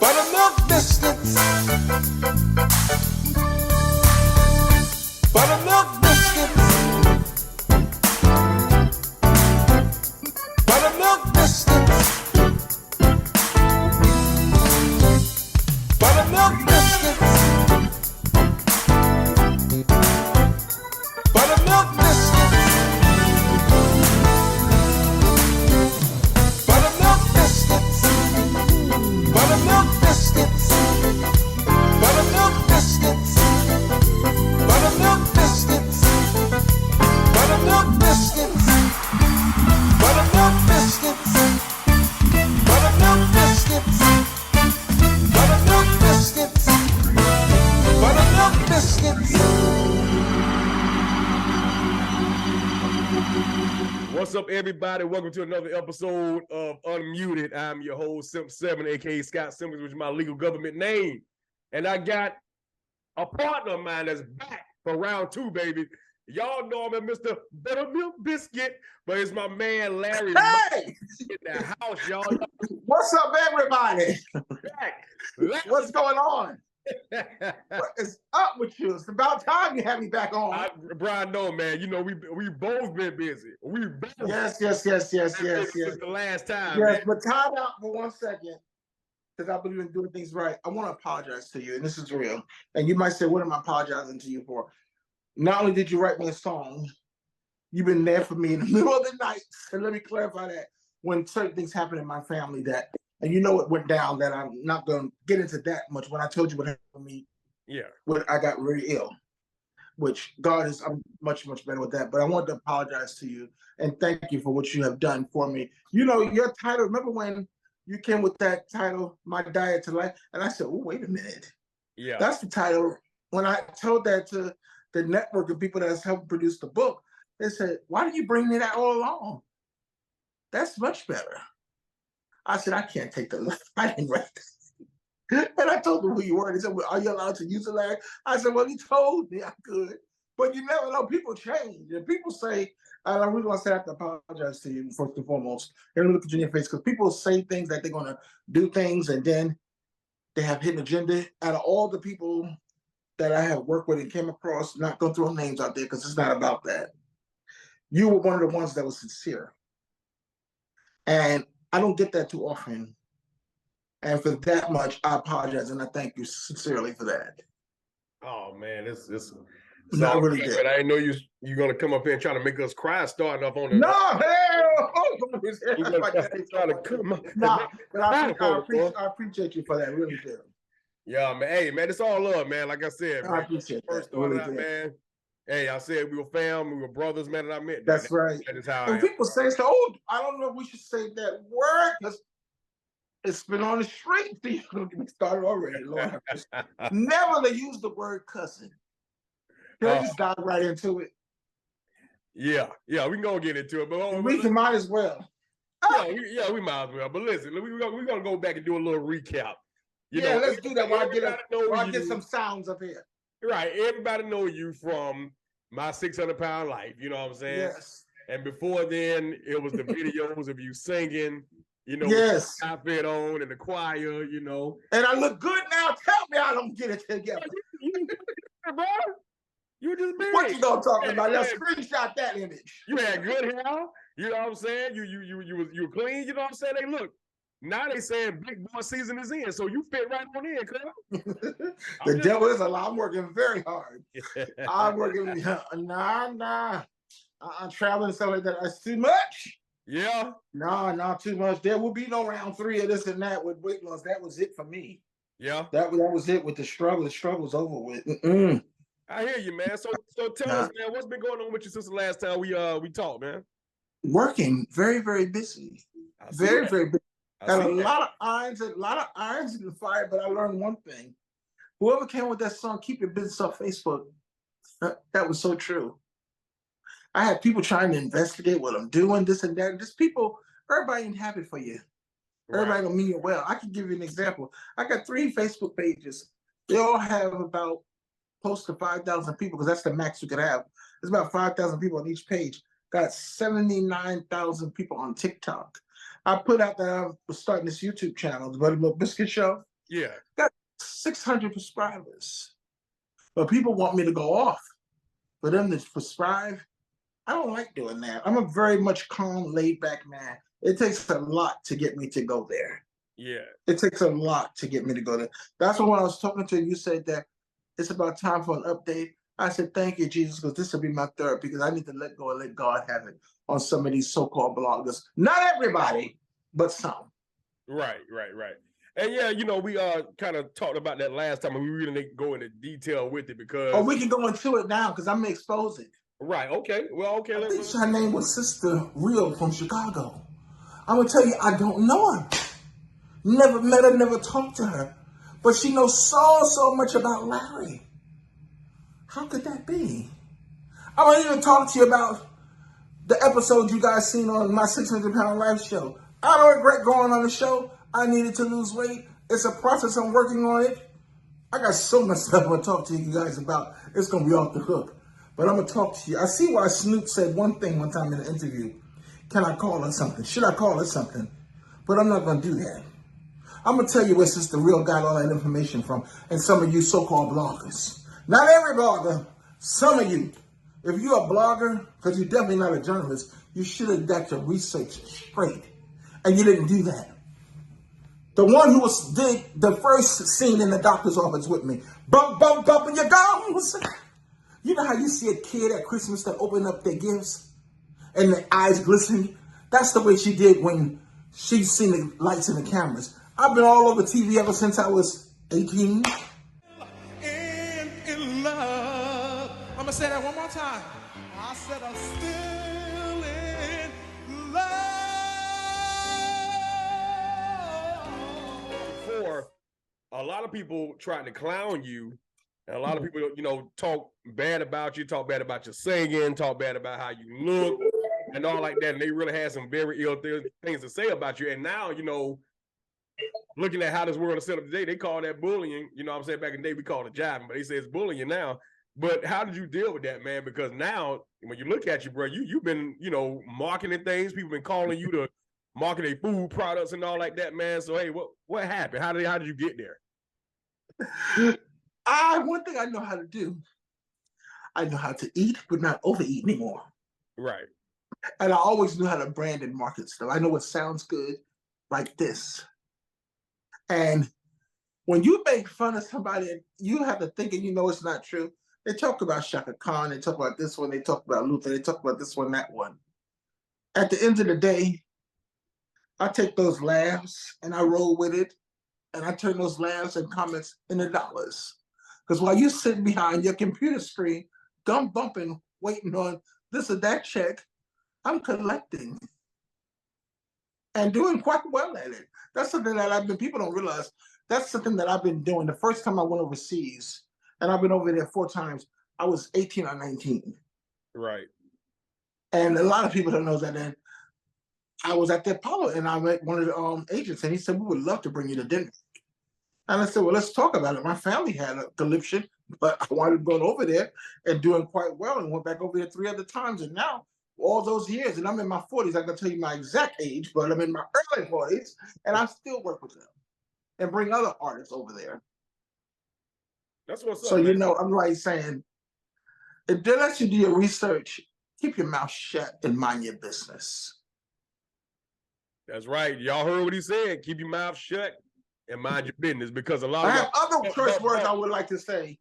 Buttermilk biscuits. Buttermilk biscuits. Buttermilk biscuits. Buttermilk biscuits. Buttermilk biscuits. Buttermilk biscuits. Buttermilk biscuits. Buttermilk biscuits. Buttermilk biscuits. Buttermilk biscuits. Buttermilk biscuits. Buttermilk biscuits. Buttermilk biscuits. Buttermilk biscuits. What's up, everybody? Welcome to another episode of Unmuted. I'm your host, Simp7, aka Scott Simmons, which is my legal government name. And I got a partner of mine that's back for round two, baby. Y'all know him as Mr. Buttermilk Biscuit, but it's my man Larry Hey! in the house, y'all. What's up, everybody? Back. What's going on? What is up with you? It's about time you have me back on. Brian, no, man. You know, we both been busy. We both. Yes. Since the last time. Yes, Man. but time out for 1 second, because I believe in doing things right. I want to apologize to you, and this is real. And you might say, what am I apologizing to you for? Not only did you write me a song, you've been there for me in the middle of the night. And let me clarify that. When certain things happen in my family that, and you know it went down, that I'm not going to get into that much. When I told you what happened to me, when I got really ill, which I'm much, much better with that. But I wanted to apologize to you and thank you for what you have done for me. You know, your title, remember when you came with that title, My Diet to Life? And I said, oh, wait a minute. Yeah. That's the title. When I told that to the network of people that's helped produce the book, they said, why did you bring me that all along? That's much better. I said, I can't take the I didn't write that. And I told them who you were. They said, well, are you allowed to use it, Larry? I said, well, he told me I could. But you never know. People change. And people say, and I really want to say I have to apologize to you first and foremost. And look at you in your face, because people say things that they're going to do things, and then they have hidden agenda. Out of all the people that I have worked with and came across, not going to throw names out there because it's not about that. You were one of the ones that was sincere. And I don't get that too often. And for that much, I apologize, and I thank you sincerely for that. Oh, man, it's not really good. good. But I didn't know you're going to come up here and try to make us cry starting off on the... No, hell! Nah, but I appreciate you for that, really do. Yeah, man. Hey, man, it's all love, man. Like I said, I appreciate first that. Really out, man. Hey, I said we were fam, we were brothers, man, and I meant that's right. That is how and people say, so, oh, I don't know if we should say that word, because it's been on the street. Don't get me started already, Lord. Never to use the word cussing. Can I just dive right into it? Yeah, we can go get into it. But we might as well. We might as well. But listen, we're gonna go back and do a little recap. Let's do that while I get some sounds up here. Right, everybody know you from My 600-Pound Life, you know what I'm saying? Yes. And before then, it was the videos of you singing, yes, with the outfit on and the choir, And I look good now. Tell me I don't get it together. Bro, you just big. What you gonna talk about? Let's screenshot that image. You had good hair, you know what I'm saying? You were clean, you know what I'm saying? Hey, look. Now they saying big boy season is in, so you fit right on in, cuz. The devil is a lot. I'm working very hard. I'm working, I'm traveling and stuff like that. That's too much. Yeah. No, not too much. There will be no round 3 of this and that with weight loss. That was it for me. Yeah. That was it with the struggle. The struggle's over with. I hear you, man. So tell us, man, what's been going on with you since the last time we talked, man? Working, very, very busy. Very, very busy. Got a lot of irons in the fire, but I learned one thing. Whoever came with that song, Keep Your Business Off Facebook, that was so true. I had people trying to investigate what I'm doing, this and that. Just people, everybody ain't happy for you. Everybody don't mean you well. I can give you an example. I got 3 Facebook pages. They all have about close to 5,000 people, because that's the max you could have. There's about 5,000 people on each page. Got 79,000 people on TikTok. I put out that I was starting this YouTube channel, the Buttermilk Biscuit Show. Yeah. Got 600 subscribers. But people want me to go off. For them to prescribe, I don't like doing that. I'm a very much calm, laid back man. It takes a lot to get me to go there. Yeah. It takes a lot to get me to go there. That's when I was talking to you, you said that it's about time for an update. I said, thank you, Jesus, because this will be my therapy, because I need to let go and let God have it on some of these so-called bloggers. Not everybody, but some. Right. And yeah, we kind of talked about that last time, and we really didn't go into detail with it because. Oh, we can go into it now because I'm gonna expose it. Right. Okay. Well, okay. I think her name was Sister Real from Chicago. I'm gonna tell you, I don't know her. Never met her, never talked to her. But she knows so much about Larry. How could that be? I'm gonna even talk to you about the episode you guys seen on my 600-pound life show. I don't regret going on the show. I needed to lose weight. It's a process. I'm working on it. I got so much stuff I'm gonna talk to you guys about. It's gonna be off the hook. But I'm gonna talk to you. I see why Snoop said one thing one time in an interview. Can I call her something? Should I call her something? But I'm not gonna do that. I'm gonna tell you where Sister Real got all that information from, and some of you so-called bloggers. Not every blogger, some of you. If you're a blogger, because you're definitely not a journalist, you should have got your research straight. And you didn't do that. The one who did the first scene in the doctor's office with me. Bump, bump, bump in your gums. You know how you see a kid at Christmas that open up their gifts and their eyes glisten? That's the way she did when she's seen the lights and the cameras. I've been all over TV ever since I was 18. In love. I'm gonna say that one more time. I said I'm still in love. Before, a lot of people tried to clown you, and a lot of people, talk bad about you, talk bad about your singing, talk bad about how you look, and all like that. And they really had some very ill things to say about you. And now, looking at how this world is set up today, they call that bullying. You know what I'm saying? Back in the day, we called it jiving, but they say it's bullying now. But how did you deal with that, man? Because now, when you look at you, bro, you've been, marketing things. People been calling you to market their food products and all like that, man. So, hey, what happened? How did you get there? One thing I know how to do, I know how to eat, but not overeat anymore. Right. And I always knew how to brand and market stuff. I know what sounds good, like this. And when you make fun of somebody, you have to think and it's not true. They talk about Shaka Khan, they talk about this one, they talk about Luther, they talk about this one, that one. At the end of the day, I take those laughs and I roll with it, and I turn those laughs and comments into dollars. Because while you're sitting behind your computer screen, gum bumping, waiting on this or that check, I'm collecting and doing quite well at it. That's something that people don't realize. That's something that I've been doing. The first time I went overseas, and I've been over there 4 times, I was 18 or 19. Right. And a lot of people don't know that. And I was at the Apollo, and I met one of the agents, and he said, we would love to bring you to dinner. And I said, well, let's talk about it. My family had a collection, but I wanted going over there and doing quite well, and went back over there 3 other times. And now, all those years, and I'm in my 40s, I can tell you my exact age, but I'm in my early 40s, and I still work with them and bring other artists over there. That's what's up. So, I'm like saying, if they let you do your research, keep your mouth shut and mind your business. That's right. Y'all heard what he said. Keep your mouth shut and mind your business, because a lot I of have other curse words I would like to say.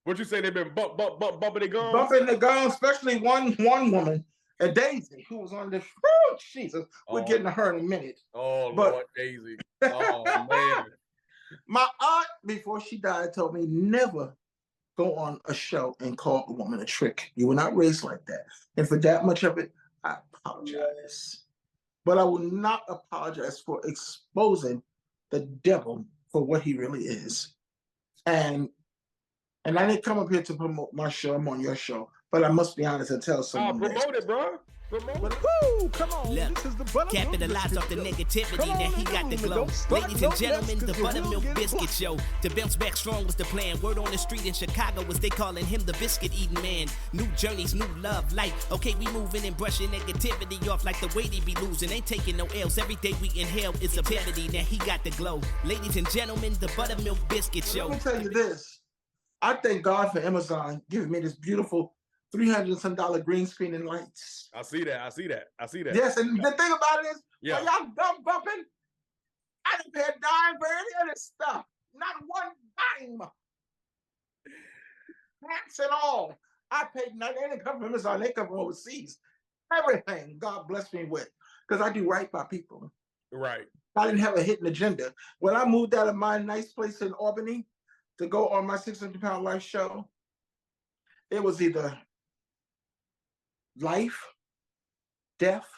What you say? They've been bumping their gums? Bumping the gums, especially one woman, a Daisy, who was on this. Oh, Jesus. We're getting to her in a minute. Oh, Lord, Daisy. Oh, man. My aunt, before she died, told me never go on a show and call a woman a trick. You were not raised like that. And for that much of it, I apologize. But I will not apologize for exposing the devil for what he really is. And I didn't come up here to promote my show. I'm on your show. But I must be honest and tell someone. Promote it, bro. Woo, come on. Look, This is the buttermilk capitalize biscuit off the show. negativity, Come on now he and got the move it. glow. Don't stutter, Ladies and don't gentlemen, mess, the 'cause you will buttermilk get biscuit blocked. show. To bounce back strong was the plan. Word on the street in Chicago was they calling him the biscuit eating man. New journeys, new love, life. Okay, we moving and brushing negativity off like the way they be losing. Ain't taking no L's. Every day we inhale is ability. Now he got the glow. Ladies and gentlemen, the buttermilk biscuit show. Let me tell you this. I thank God for Amazon giving me this beautiful $300 and some green screen and lights. I see that. Yes, and the thing about it is, Yeah. while y'all dumb bumping, I didn't pay a dime for any of this stuff. Not one dime. Tax and all. I paid nothing. They didn't come from Amazon. They come from overseas. Everything God blessed me with, because I do right by people. Right. I didn't have a hidden agenda. When I moved out of my nice place in Albany to go on my 600-pound life show, it was either life, death,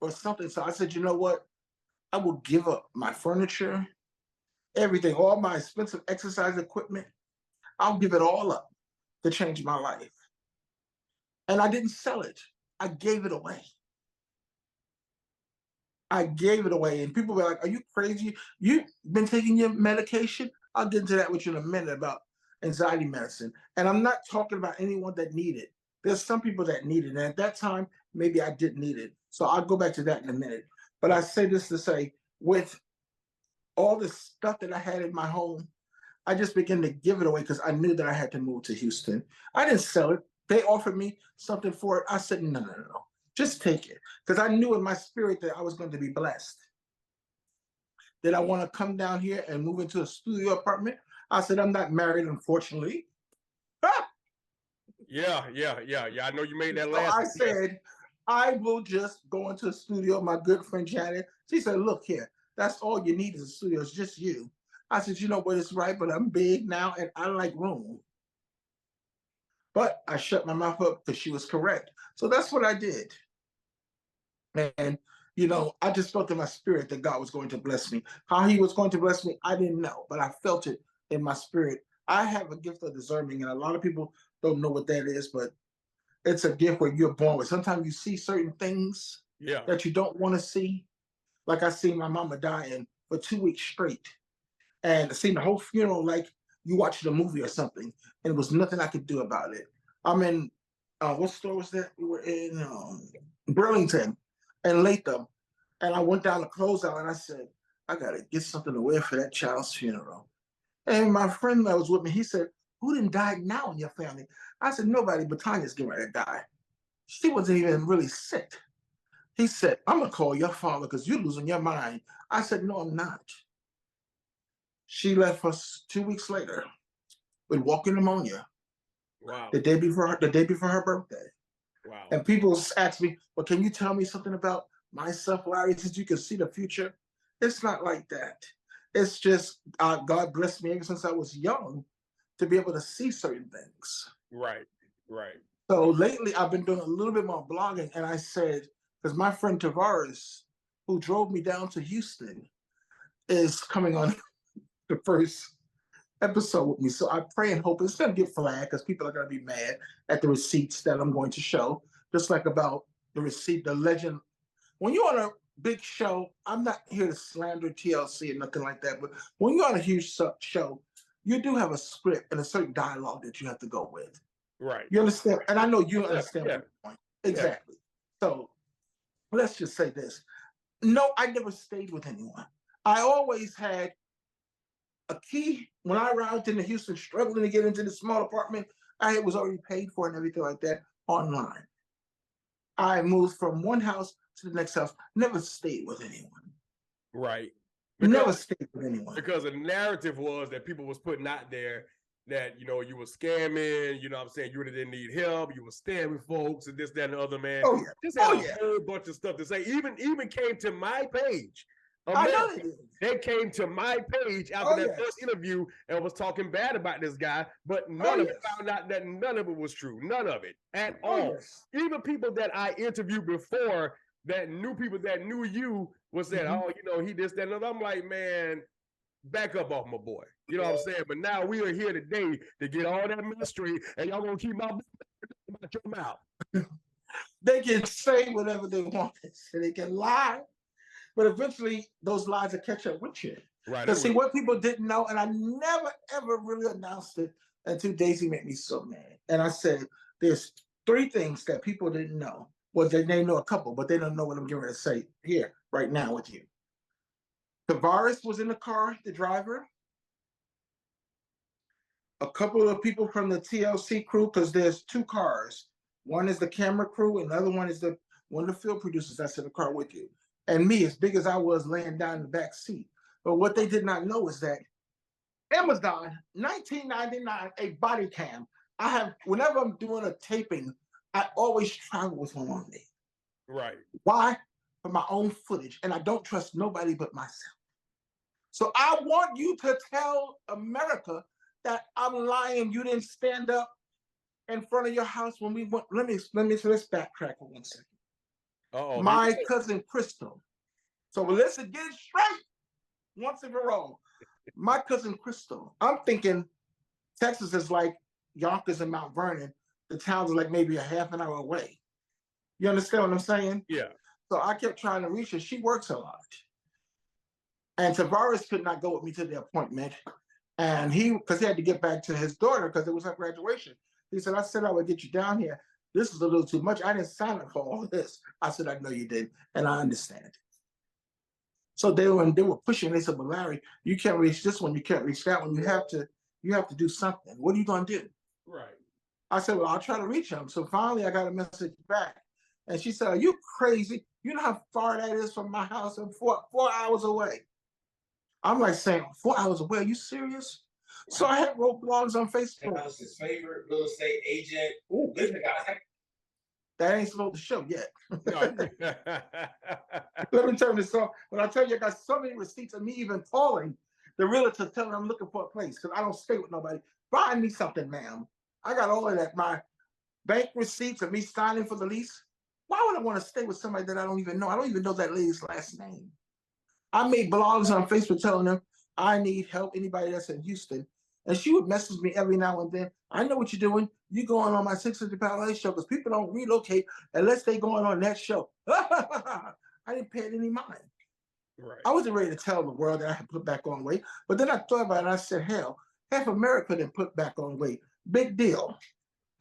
or something. So I said, you know what? I will give up my furniture, everything, all my expensive exercise equipment. I'll give it all up to change my life. And I didn't sell it. I gave it away. I gave it away. And people were like, are you crazy? You've been taking your medication? I'll get into that with you in a minute about anxiety medicine. And I'm not talking about anyone that need it. There's some people that need it. And at that time, maybe I didn't need it. So I'll go back to that in a minute. But I say this to say, with all the stuff that I had in my home, I just began to give it away because I knew that I had to move to Houston. I didn't sell it. They offered me something for it. I said, no. Just take it. Because I knew in my spirit that I was going to be blessed. Did I want to come down here and move into a studio apartment? I said, I'm not married, unfortunately. Ah! Yeah. I know you made that So last. I said, I will just go into a studio. My good friend Janet, she said, look here, that's all you need is a studio. It's just you. I said, you know what, it's right, but I'm big now and I like room. But I shut my mouth up because she was correct. So that's what I did. And, you know, I just felt in my spirit that God was going to bless me. How he was going to bless me, I didn't know, but I felt it in my spirit. I have a gift of discerning, and a lot of people don't know what that is, but it's a gift where you're born with. Sometimes you see certain things that you don't want to see. Like I seen my mama dying for 2 weeks straight, and seen the whole funeral like you watched a movie or something, and there was nothing I could do about it. I'm in, what store was that? We were in Burlington and Latham, and I went down to closeout and I said, I gotta get something to wear for that child's funeral. And my friend that was with me, he said, who didn't die now in your family? I said, nobody, but Tanya's getting ready to die. She wasn't even really sick. He said, I'm gonna call your father because you're losing your mind. I said, no, I'm not. She left us 2 weeks later with walking pneumonia. Wow. The day before her birthday. Wow. And people ask me, well, can you tell me something about myself, Larry, since you can see the future? It's not like that. It's just God blessed me ever since I was young to be able to see certain things. Right. So lately I've been doing a little bit more blogging, and I said, because my friend Tavares, who drove me down to Houston, is coming on the first episode with me. So I pray and hope it's going to get flagged because people are going to be mad at the receipts that I'm going to show. Just like about the receipt, the legend. When you're on a big show, I'm not here to slander TLC or nothing like that, but when you're on a huge show, you do have a script and a certain dialogue that you have to go with. Right. You understand? And I know you understand my point. Exactly. So let's just say this. No, I never stayed with anyone. I always had a key. When I arrived in Houston, struggling to get into the small apartment, I was already paid for and everything like that online. I moved from one house to the next house, never stayed with anyone. Right. Never stayed with anyone. Because the narrative was that people was putting out there that, you know, you were scamming, you know what I'm saying, you really didn't need help, you were staying with folks and this, that, and the other, man. Oh, yeah. Just had a whole bunch of stuff to say. Even came to my page. I know they did. They came to my page after that first interview and was talking bad about this guy, but none of it found out that none of it was true. None of it at all. Yes. Even people that I interviewed before that knew people that knew you was saying, oh, you know, he this, that, and other. I'm like, man, back up off my boy. You know what I'm saying? But now we are here today to get all that mystery, and y'all gonna keep my out your mouth. They can say whatever they want, so they can lie, but eventually those lies will catch up with you. Right. Because see, what people didn't know, and I never ever really announced it until Daisy made me so mad. And I said, there's 3 things that people didn't know. Well, they know a couple, but they don't know what I'm getting ready to say here right now with you. Tavares was in the car, the driver. A couple of people from the TLC crew, because there's 2 cars. One is the camera crew, and the other one is one of the field producers that's in the car with you. And me, as big as I was, laying down in the back seat. But what they did not know is that Amazon, 1999, a body cam. I have, whenever I'm doing a taping, I always travel with one on me. Right. Why? For my own footage. And I don't trust nobody but myself. So I want you to tell America that I'm lying. You didn't stand up in front of your house when we went. Let's backtrack for 1 second. Uh-oh. My cousin Crystal. So let's get it straight once and for all. My cousin Crystal. I'm thinking Texas is like Yonkers and Mount Vernon. The towns are like maybe a half an hour away. You understand what I'm saying? Yeah. So I kept trying to reach her. She works a lot. And Tavares could not go with me to the appointment. And because he had to get back to his daughter because it was her graduation. He said, I said I would get you down here. This is a little too much. I didn't sign up for all this. I said, I know you did. And I understand. So they were pushing. They said, well, Larry, you can't reach this one. You can't reach that one. You have to do something. What are you going to do? Right. I said, well, I'll try to reach him. So finally I got a message back. And she said, are you crazy? You know how far that is from my house? I'm 4 hours away. I'm like saying, 4 hours away? Are you serious? So I had wrote blogs on Facebook. That was his favorite real estate agent. Ooh, that ain't supposed to show yet. No. Let me turn this off. But I tell you, I got so many receipts of me even calling the realtor telling them I'm looking for a place because I don't stay with nobody. Find me something, ma'am. I got all of that. My bank receipts of me signing for the lease. Why would I want to stay with somebody that I don't even know? I don't even know that lady's last name. I made blogs on Facebook telling them I need help, anybody that's in Houston. And she would message me every now and then. I know what you're doing. You're going on my 600-pound life show because people don't relocate unless they're going on that show. I didn't pay it any mind. Right. I wasn't ready to tell the world that I had put back on weight. But then I thought about it and I said, hell, half America didn't put back on weight. Big deal.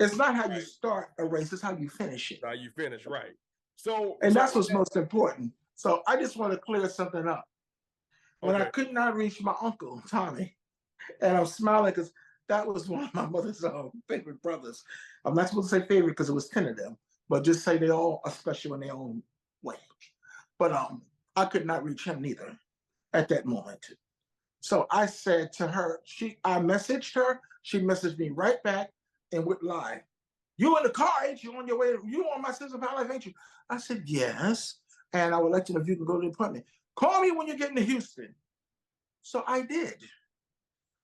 It's not how you start a race, it's how you finish it. How you finish, right. So that's what's most important. So I just want to clear something up. When I could not reach my uncle, Tommy, and I'm smiling because that was one of my mother's favorite brothers. I'm not supposed to say favorite because it was 10 of them, but just say they all are special in their own way. But I could not reach him neither at that moment. So I said to her, I messaged her, she messaged me right back and went live. You in the car, ain't you? On your way, you on my 600-pound life, ain't you? I said, yes. And I would like to know if you can go to the appointment. Call me when you're getting to Houston. So I did.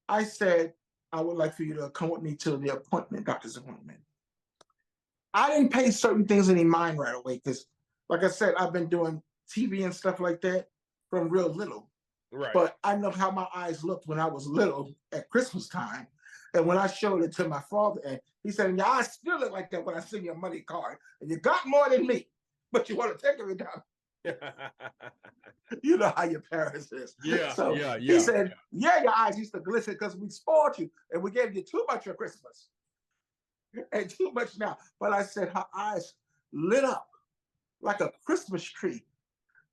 I said, I would like for you to come with me to the appointment, doctor's appointment. I didn't pay certain things any mind right away because, like I said, I've been doing TV and stuff like that from real little. Right. But I know how my eyes looked when I was little at Christmas time. And when I showed it to my father, and he said, your eyes still look like that when I send you a money card. And you got more than me, but you want to take it down. You know how your parents is. Yeah, so yeah. He said, your eyes used to glisten because we spoiled you and we gave you too much for Christmas and too much now. But I said, her eyes lit up like a Christmas tree.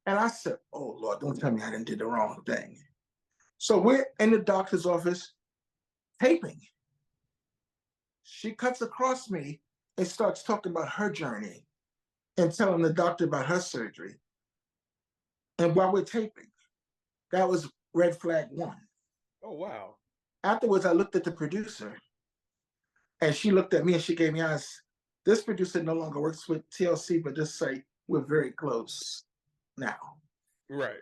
And I said, oh, Lord, don't tell me I didn't do the wrong thing. So we're in the doctor's office taping. She cuts across me and starts talking about her journey and telling the doctor about her surgery. And while we're taping, that was red flag 1. Oh, wow. Afterwards, I looked at the producer and she looked at me and she gave me eyes. This producer no longer works with TLC, but just say we're very close now. Right.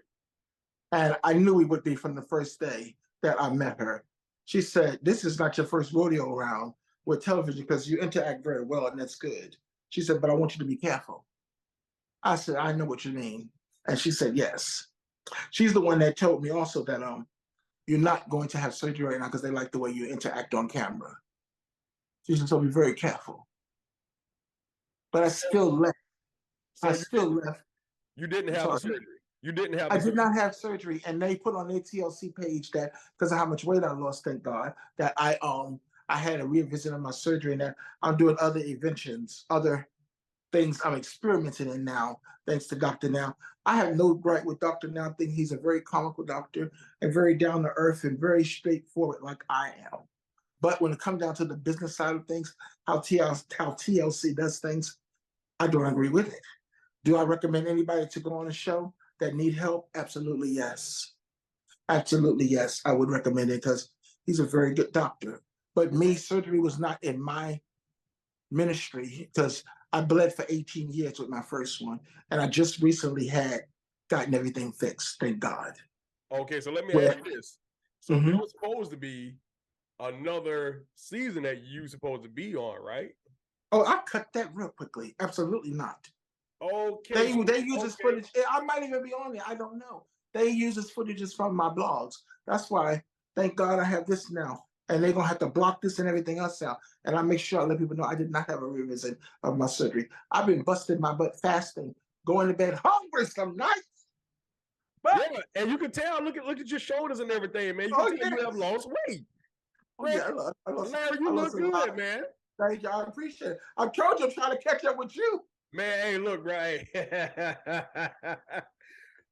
And I knew we would be from the first day that I met her. She said, this is not your first rodeo around with television because you interact very well and that's good. She said, but I want you to be careful. I said, I know what you mean. And she said, yes. She's the one that told me also that you're not going to have surgery right now because they like the way you interact on camera. She said, so be very careful. But I still left. So I still left. you didn't I'm have the sorry. surgery. You didn't have I the did surgery. not have surgery, and they put on their TLC page that because of how much weight I lost, thank God, that I had a revisit of my surgery and that I'm doing other inventions, other things I'm experimenting in now, thanks to Dr. Now. I have no gripe with Dr. Now. I think he's a very comical doctor and very down to earth and very straightforward, like I am. But when it comes down to the business side of things, how TLC does things, I don't agree with it. Do I recommend anybody to go on a show that need help? Absolutely yes. Absolutely yes. I would recommend it because he's a very good doctor. But me, surgery was not in my ministry because I bled for 18 years with my first one, and I just recently had gotten everything fixed. Thank God. Okay, so let me Well, ask you this. So there was supposed to be another season that you supposed to be on, right? Oh, I cut that real quickly. Absolutely not. Okay. They use this footage. I might even be on there. I don't know. They use this footages from my blogs. That's why, thank God, I have this now. And they're gonna have to block this and everything else out. And I make sure I let people know I did not have a revisit of my surgery. I've been busting my butt fasting, going to bed hungry some nights. But Yeah, and you can tell. Look at your shoulders and everything, man. You can tell you have lost weight. Oh, yeah, I lost, Larry, you look good, man. Thank you. I appreciate it. I told you I'm trying to catch up with you. Man, hey, look, right.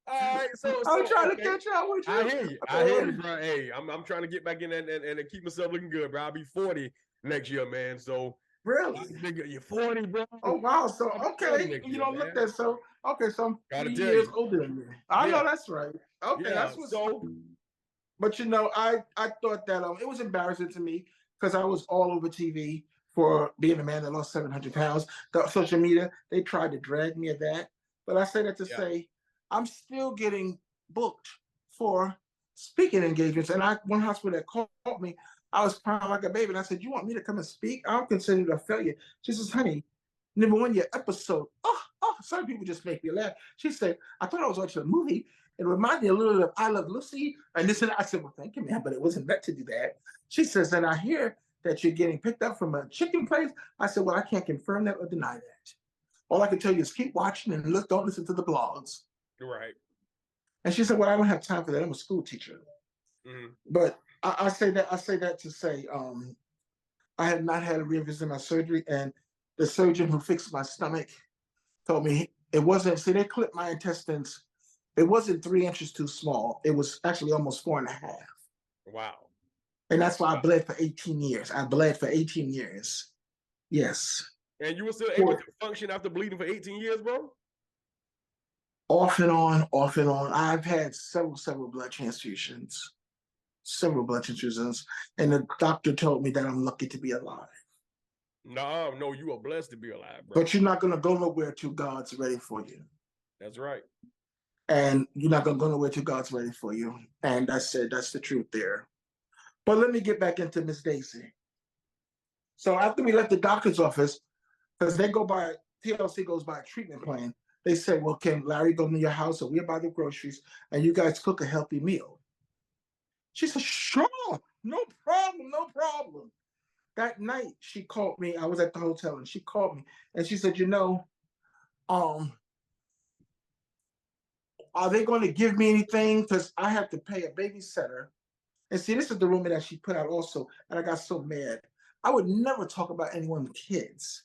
All right, I'm trying to catch up with you. I hear you. I hear you, bro. Hey, I'm trying to get back in and keep myself looking good, bro. I'll be 40 next year, man. So really, you're 40, bro. Oh wow! So okay, you know, look at so okay, so I'm Gotta 3 tell years you. older than you. I know that's right. Okay, Yeah. that's what's. But I thought that it was embarrassing to me because I was all over TV for being a man that lost 700 pounds. The social media, they tried to drag me at that, but I say that to say I'm still getting booked for speaking engagements. And one hospital that called me, I was crying like a baby, and I said, "You want me to come and speak? I'm considered a failure." She says, "Honey, number one, your episode. Oh, some people just make me laugh." She said, "I thought I was watching a movie. It reminded me a little of I Love Lucy and this and that." I said, "Well, thank you, man, but it wasn't meant to do that." She says, "And I hear that you're getting picked up from a chicken place." I said, "Well, I can't confirm that or deny that. All I can tell you is keep watching and don't listen to the blogs." Right. And she said, "Well, I don't have time for that. I'm a school teacher." But I say that to say I have not had a revisit my surgery, and the surgeon who fixed my stomach told me it wasn't. See, they clipped my intestines. It wasn't 3 inches too small. It was actually almost 4.5. Wow. And that's why I bled for 18 years. I bled for 18 years. Yes. And you were still able to function after bleeding for 18 years, bro? Off and on, off and on. I've had several blood transfusions. Several blood transfusions. And the doctor told me that I'm lucky to be alive. No, you are blessed to be alive, bro. But you're not going to go nowhere till God's ready for you. That's right. And you're not going to go nowhere till God's ready for you. And that's the truth there. But let me get back into Miss Daisy. So after we left the doctor's office, because TLC goes by a treatment plan, they said, "Well, can Larry go to your house or we'll buy the groceries and you guys cook a healthy meal?" She said, "Sure, no problem. That night she called me. I was at the hotel and she called me and she said, "Are they going to give me anything? Because I have to pay a babysitter." And see, this is the rumor that she put out also, and I got so mad. I would never talk about anyone's kids.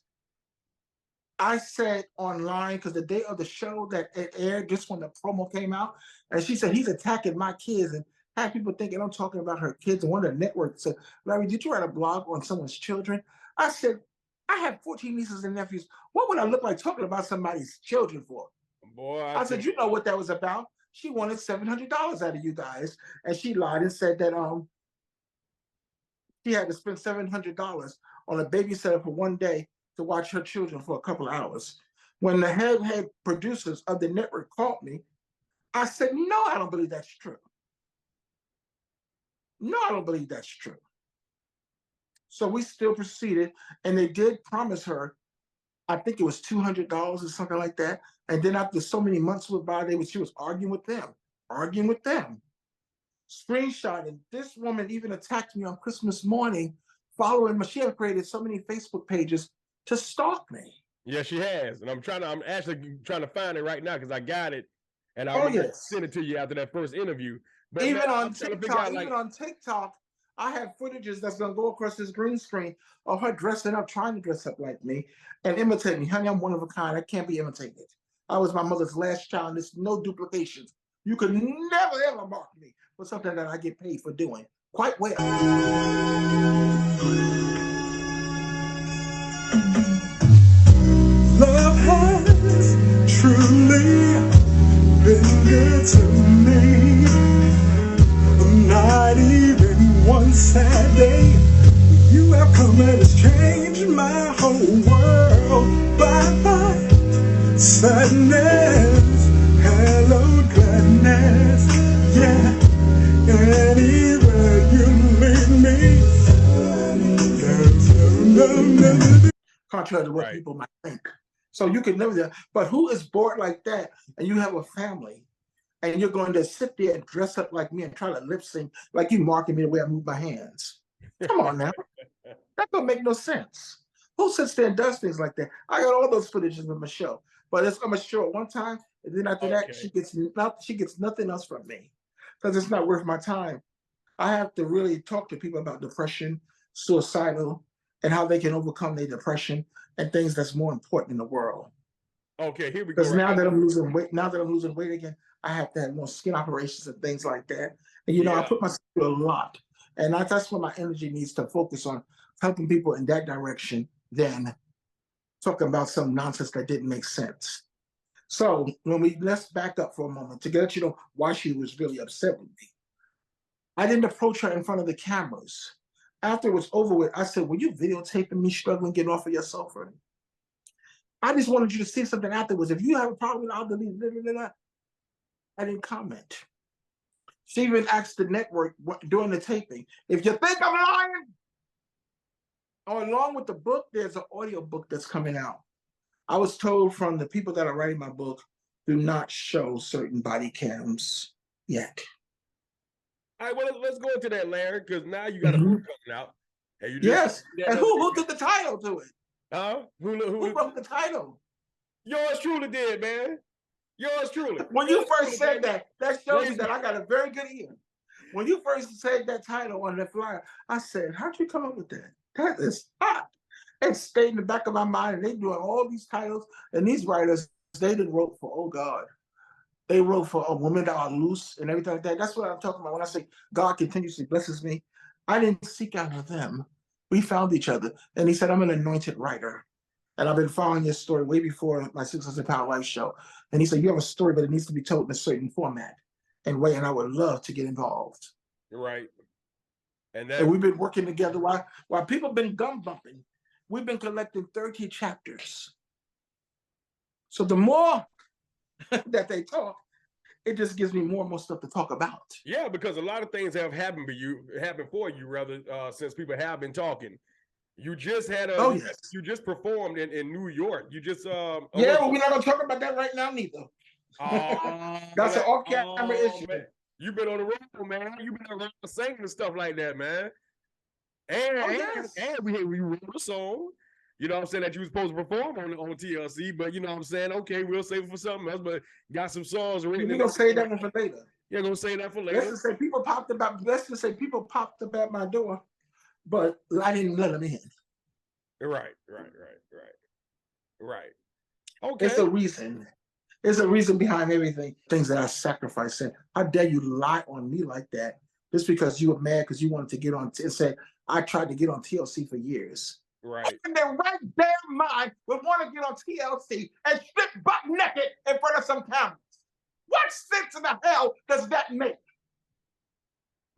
I said online, because the day of the show that it aired, just when the promo came out, and she said, "He's attacking my kids," and had people thinking I'm talking about her kids. And one of the networks said, "Larry, did you write a blog on someone's children?" I said, "I have 14 nieces and nephews. What would I look like talking about somebody's children for?" Boy, I said, "You know what that was about. She wanted $700 out of you guys." And she lied and said that she had to spend $700 on a babysitter for one day to watch her children for a couple of hours. When the head producers of the network called me, I said, "No, I don't believe that's true. No, I don't believe that's true." So we still proceeded, and they did promise her, I think it was $200 or something like that. And then after so many months went by, she was arguing with them, screenshotting. This woman even attacked me on Christmas morning, following me. She had created so many Facebook pages to stalk me. Yeah, she has, and I'm actually trying to find it right now because I got it, and I Oh was gonna yes. send it to you after that first interview. But man, Even I'm on trying to figure out TikTok, like, I have footages that's gonna go across this green screen of her dressing up, trying to dress up like me and imitate me. Honey, I'm one of a kind. I can't be imitated. I was my mother's last child. There's no duplications. You could never ever mark me for something that I get paid for doing quite well. Love has truly been good to me. Not even one sad day. You have come and it's changed my whole world. Bye-bye, sadness. Hello, gladness. Yeah, anywhere you lead me. Contrary to what right. people might think. So you can never do that. But who is bored like that and you have a family and you're going to sit there and dress up like me and try to lip sync like you marking me the way I move my hands? Come on now. That don't make no sense. Who sits there and does things like that? I got all those footages of my show. But I'm gonna show it one time, and then after that, she gets nothing else from me. Because it's not worth my time. I have to really talk to people about depression, suicidal, and how they can overcome their depression and things that's more important in the world. Okay, here we go. Because now that I'm losing weight again, I have to have more skin operations and things like that. And you know, I put myself through a lot, and that's what my energy needs to focus on, helping people in that direction than talking about some nonsense that didn't make sense. So let's back up for a moment to get you know why she was really upset with me. I didn't approach her in front of the cameras. After it was over with, I said, "Were you videotaping me struggling getting off of your sofa? I just wanted you to see something afterwards. If you have a problem, I'll delete it." I didn't comment. She even asked the network during the taping, "If you think I'm lying," along with the book, there's an audio book that's coming out. I was told from the people that are writing my book, do not show certain body cams yet. All right, well, let's go into that, Larry, because now you got a book coming out. And you just and who did the title to it? Huh? Who wrote the title? Yours truly did, man. Yours truly. When you first said that shows you that I got a very good ear. When you first said that title on the flyer, I said, "How'd you come up with that? That is hot." It stayed in the back of my mind, and they doing all these titles, and these writers, they didn't wrote for, oh God. They wrote for a woman that are loose and everything like that. That's what I'm talking about. When I say God continuously blesses me, I didn't seek out them. We found each other. And he said, "I'm an anointed writer. And I've been following this story way before my 600-Pound Life show." And he said, "You have a story, but it needs to be told in a certain format and way, and I would love to get involved." Right. And we've been working together while people have been gum bumping. We've been collecting 30 chapters. So the more that they talk, it just gives me more and more stuff to talk about. Yeah, because a lot of things have happened for you, rather, since people have been talking. You just had you just performed in New York. You just well, we're not gonna talk about that right now neither. That's an off-camera issue. Man. You've been on the road, man. You've been around singing and stuff like that, man. And we wrote a song, you know what I'm saying, that you were supposed to perform on TLC, but you know what I'm saying, okay, we'll save it for something else, but got some songs written. We're gonna save that one for later. Yeah, gonna save that for later. Let's just say people popped up at my door, but I didn't let them in. Right. Okay. It's a reason. There's a reason behind everything. Things that I sacrificed. And how dare you lie on me like that? Just because you were mad because you wanted to get on and said, "I tried to get on TLC for years." Right. And their right damn mind would want to get on TLC and strip butt naked in front of some cameras. What sense in the hell does that make?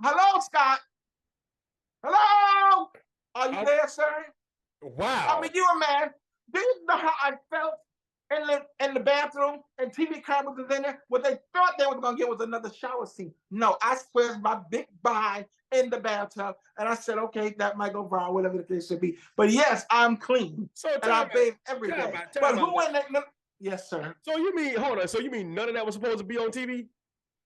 Hello, Scott. Hello? Are you there, sir? Wow. I mean, you a man. Do you know how I felt in the bathroom and TV cameras was in there? What they thought they were going to get was another shower scene. No, I squared my big behind in the bathtub, and I said, okay, that might go wrong, whatever the case should be. But yes, I'm clean, and I bathe every day. But who in that? Yes, sir. So you mean, hold on, so you mean none of that was supposed to be on TV?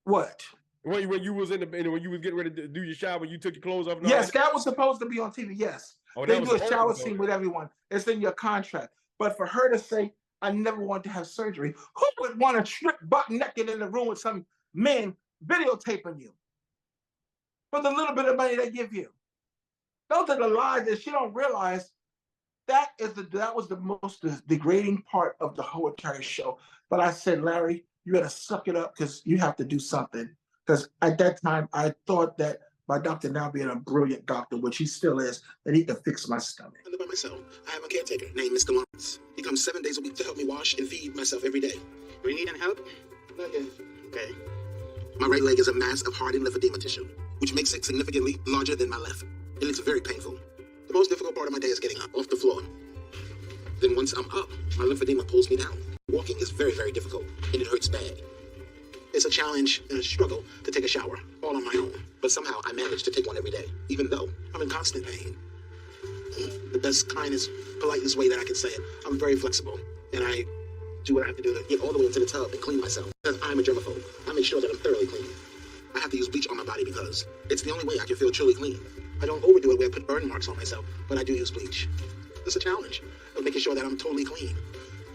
What? When you was when you was getting ready to do your shower, when you took your clothes off? Yes, that was supposed to be on TV, yes. They do a shower scene with everyone. It's in your contract. But for her to say, I never wanted to have surgery, who would want to strip butt naked in the room with some men videotaping you for the little bit of money they give you? Those are the lies that she don't realize. That was the most degrading part of the whole entire show. But I said, Larry, you gotta suck it up because you have to do something. Because at that time, I thought that my doctor, now being a brilliant doctor, which he still is, that he could fix my stomach. I live by myself. I have a caretaker named Mr. Lawrence. He comes 7 days a week to help me wash and feed myself every day. Do you need any help? Not yet. Okay. My right leg is a mass of hardened lymphedema tissue, which makes it significantly larger than my left. And it's very painful. The most difficult part of my day is getting up off the floor. Then once I'm up, my lymphedema pulls me down. Walking is very, very difficult, and it hurts bad. It's a challenge and a struggle to take a shower, all on my own. But somehow I manage to take one every day, even though I'm in constant pain. The best, kindest, politest way that I can say it. I'm very flexible, and I do what I have to do to get all the way into the tub and clean myself. Because I'm a germaphobe, I make sure that I'm thoroughly clean. I have to use bleach on my body because it's the only way I can feel truly clean. I don't overdo it where I put burn marks on myself, but I do use bleach. It's a challenge of making sure that I'm totally clean.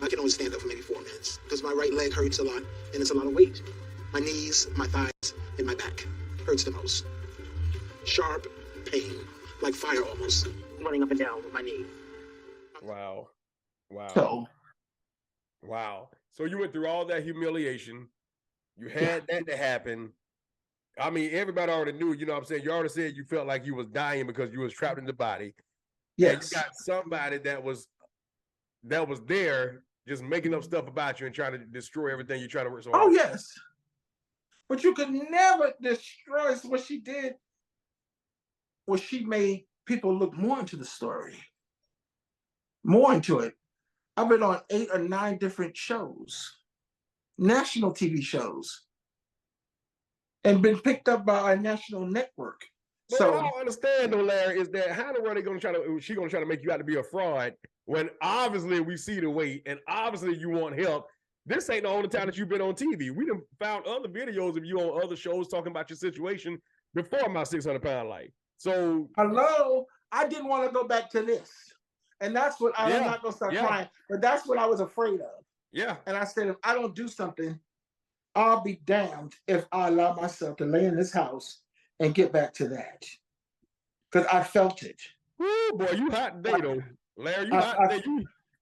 I can only stand up for maybe 4 minutes because my right leg hurts a lot and it's a lot of weight. My knees, my thighs, and my back hurts the most. Sharp pain, like fire almost, running up and down with my knee. Wow. So, Wow. So you went through all that humiliation. You had that to happen. I mean, everybody already knew, you know what I'm saying? You already said you felt like you was dying because you was trapped in the body. yes. And you got somebody that was there just making up stuff about you and trying to destroy everything you're trying to work so hard. Oh, yes. But you could never destroy what she did. Well, she made people look more into the story, more into it. I've been on 8 or 9 different shows, national TV shows, and been picked up by a national network. But So what I don't understand though, Larry, is that how the world she gonna try to make you out to be a fraud when obviously we see the weight and obviously you want help. This ain't the only time that you've been on TV. We done found other videos of you on other shows talking about your situation before my 600-pound life. So hello, I didn't want to go back to this. And that's what I'm not gonna start crying, but that's what I was afraid of. Yeah. And I said, if I don't do something, I'll be damned if I allow myself to lay in this house and get back to that. Because I felt it. Woo, boy, you hot today though. Larry, you hot today.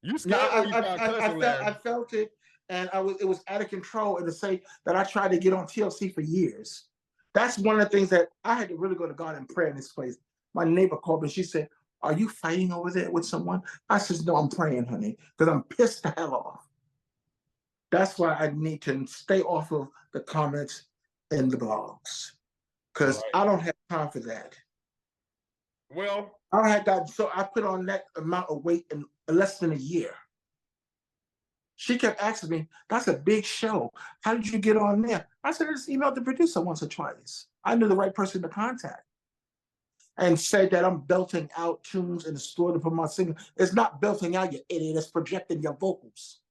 You scared when you start cussing, Larry. I felt it, and it was out of control. And to say that I tried to get on TLC for years. That's one of the things that I had to really go to God and pray in this place. My neighbor called me, she said, "Are you fighting over there with someone?" I said, "No, I'm praying, honey, because I'm pissed the hell off." That's why I need to stay off of the comments and the blogs, because I don't have time for that. Well, I had that, so I put on that amount of weight in less than a year. She kept asking me, "That's a big show. How did you get on there?" I said, "I just emailed the producer once or twice. I knew the right person to contact." And said that I'm belting out tunes in the store to put my singer. It's not belting out, you idiot. It's projecting your vocals.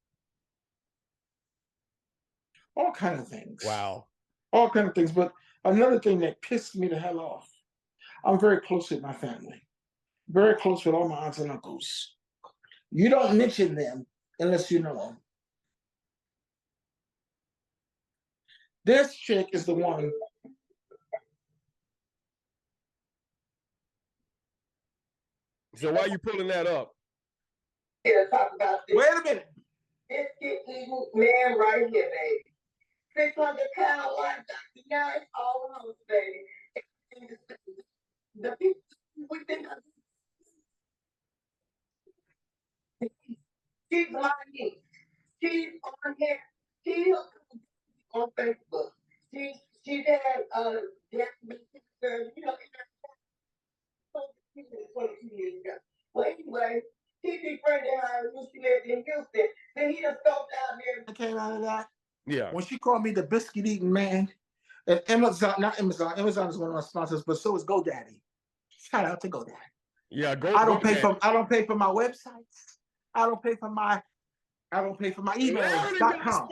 All kind of things. wow. All kind of things. But another thing that pissed me the hell off, I'm very close with my family. Very close with all my aunts and uncles. You don't mention them unless you know them. This chick is the one. So why are you pulling that up? Here, talk about this. Wait a minute. Biscuit eating man right here, baby. 600-pound life, now it's all on, baby. The people we think of. She's lying. She's on here. She's on Facebook. She's had you know, 22 years ago. Well, anyway, he befriended her when she lived in Houston. Then he just scoped out there. I came out of that. Yeah. When she called me the biscuit eating man, and Amazon, not Amazon, Amazon is one of my sponsors, but so is GoDaddy. Shout out to GoDaddy. Yeah, I don't pay for my websites. I don't pay for my emails.com.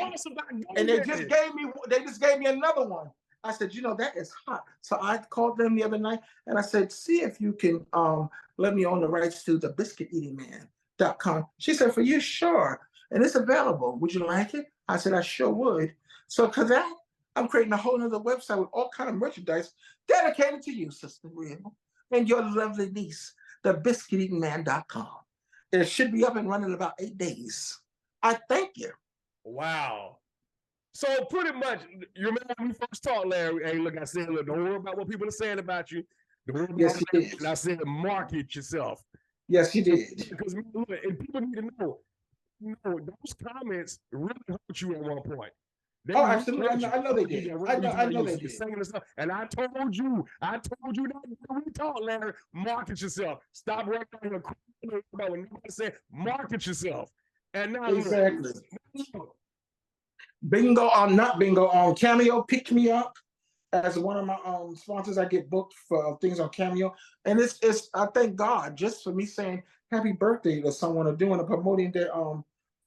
And they just gave me another one. I said, you know, that is hot. So I called them the other night and I said, see if you can let me on the rights to the biscuit eating man. misconceptions.com. She said, for you, sure. And it's available. Would you like it? I said, I sure would. So for that, I'm creating a whole nother website with all kind of merchandise dedicated to you, Sister Real, and your lovely niece, thebiscuiteatingman.com. It should be up and running in about 8 days. I thank you. Wow. So pretty much, you remember when we first talked, Larry? Hey, look, I said, look, don't worry about what people are saying about you. Don't worry about Yes, you did. and I said, market yourself. Yes, you did. Because look, and people need to know, those comments really hurt you at one point. Oh, absolutely. I know they did. I know they did. Stuff. And I told you that when we talked, Larry, market yourself. Stop right here about when nobody said market yourself. And now exactly. Bingo on not bingo on Cameo picked me up as one of my sponsors. I get booked for things on Cameo, and it's I thank God just for me saying happy birthday to someone or doing a promoting their